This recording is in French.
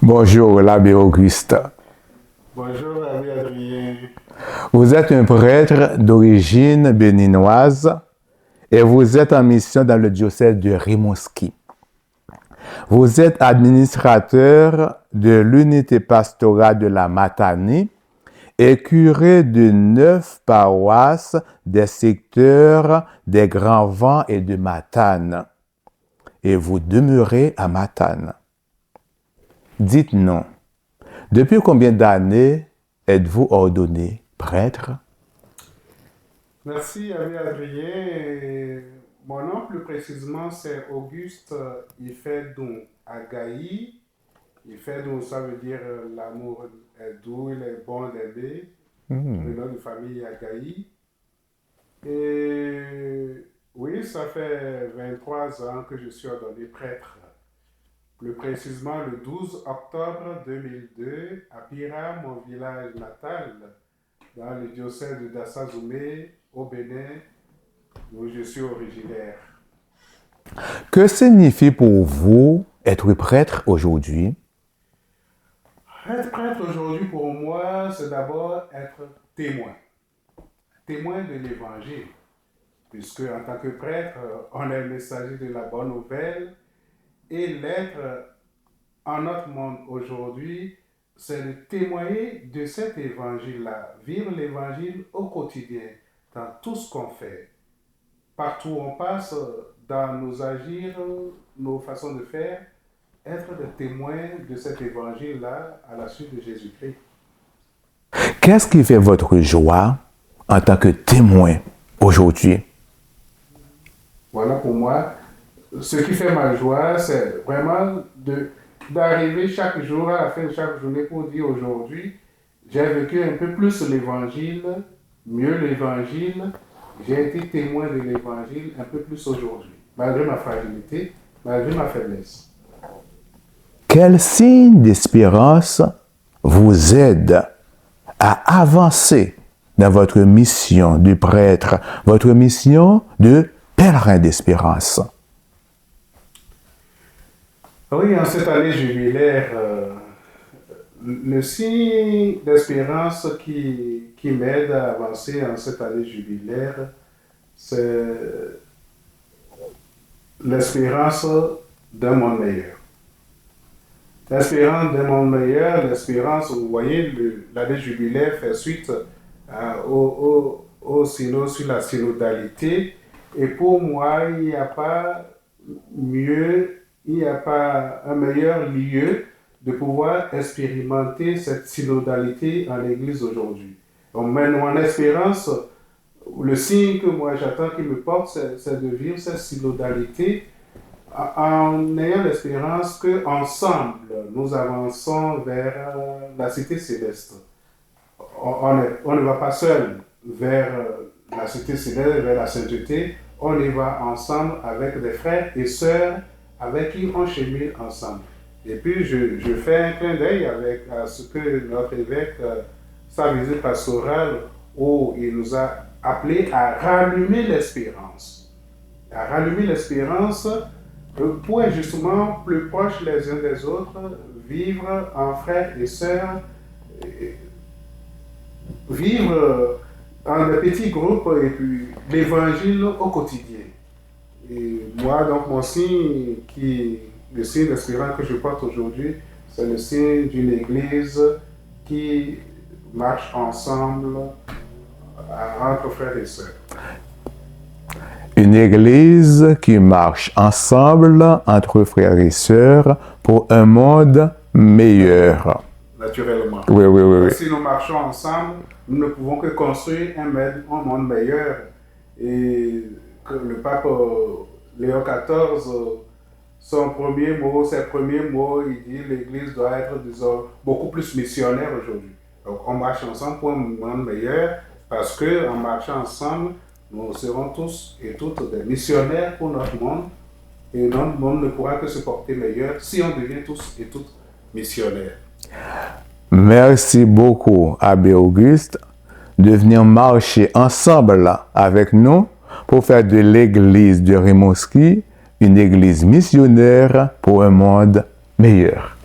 Bonjour, l'abbé Auguste. Bonjour, l'abbé Adrien. Vous êtes un prêtre d'origine béninoise et vous êtes en mission dans le diocèse de Rimouski. Vous êtes administrateur de l'unité pastorale de la Matanie et curé de 9 paroisses des secteurs des Grands Vents et de Matane. Et vous demeurez à Matane. Dites-nous, depuis combien d'années êtes-vous ordonné prêtre? Merci, abbé Adrien. Mon nom, plus précisément, c'est Auguste Ifedun Agaï. Ifedun, ça veut dire l'amour est doux, il est bon d'aimer. Le nom de famille Agaï. Et oui, ça fait 23 ans que je suis ordonné prêtre. Plus précisément le 12 octobre 2002 à Pira, mon village natal, dans le diocèse de Dassa-Zoumé, au Bénin, où je suis originaire. Que signifie pour vous être prêtre aujourd'hui? Être prêtre aujourd'hui pour moi, c'est d'abord être témoin. Témoin de l'Évangile. Puisque en tant que prêtre, on est le messager de la bonne nouvelle. Et l'être en notre monde aujourd'hui, c'est de témoigner de cet évangile-là, vivre l'évangile au quotidien, dans tout ce qu'on fait. Partout où on passe, dans nos agirs, nos façons de faire, être des témoins de cet évangile-là à la suite de Jésus-Christ. Qu'est-ce qui fait votre joie en tant que témoin aujourd'hui? Voilà pour moi. Ce qui fait ma joie, c'est vraiment d'arriver chaque jour, à la fin de chaque journée, pour dire aujourd'hui, j'ai vécu un peu plus l'évangile, mieux l'évangile, j'ai été témoin de l'évangile un peu plus aujourd'hui, malgré ma fragilité, malgré ma faiblesse. Quel signe d'espérance vous aide à avancer dans votre mission de prêtre, votre mission de pèlerin d'espérance? Oui, en cette année jubilaire, le signe d'espérance qui m'aide à avancer en cette année jubilaire, c'est l'espérance d'un monde meilleur. L'espérance d'un monde meilleur, l'espérance, vous voyez, l'année jubilaire fait suite au synode sur la synodalité. Et pour moi, il n'y a pas mieux, il n'y a pas un meilleur lieu de pouvoir expérimenter cette synodalité en l'Église aujourd'hui. Donc, mon espérance, le signe que moi j'attends qu'il me porte, c'est de vivre cette synodalité en ayant l'espérance qu'ensemble, nous avançons vers la cité céleste. On ne va pas seul vers la cité céleste, vers la sainteté, on y va ensemble avec des frères et sœurs avec qui on chemine ensemble. Et puis je fais un clin d'œil avec ce que notre évêque, sa visite pastorale, où il nous a appelés à rallumer l'espérance. À rallumer l'espérance pour être justement plus proches les uns des autres, vivre en frères et sœurs, vivre en des petits groupes et puis l'évangile au quotidien. Et moi, donc, mon signe, le signe d'espérance que je porte aujourd'hui, c'est le signe d'une église qui marche ensemble entre frères et sœurs. Une église qui marche ensemble entre frères et sœurs pour un monde meilleur. Naturellement. Oui. Si nous marchons ensemble, nous ne pouvons que construire un monde meilleur. Et que le pape Léon XIV, ses premiers mots, il dit que l'Église doit être, disons, beaucoup plus missionnaire aujourd'hui. Donc on marche ensemble pour un monde meilleur, parce qu'en marchant ensemble, nous serons tous et toutes des missionnaires pour notre monde. Et notre monde ne pourra que se porter meilleur si on devient tous et toutes missionnaires. Merci beaucoup, Abbé Auguste, de venir marcher ensemble avec nous pour faire de l'église de Rimouski une église missionnaire pour un monde meilleur.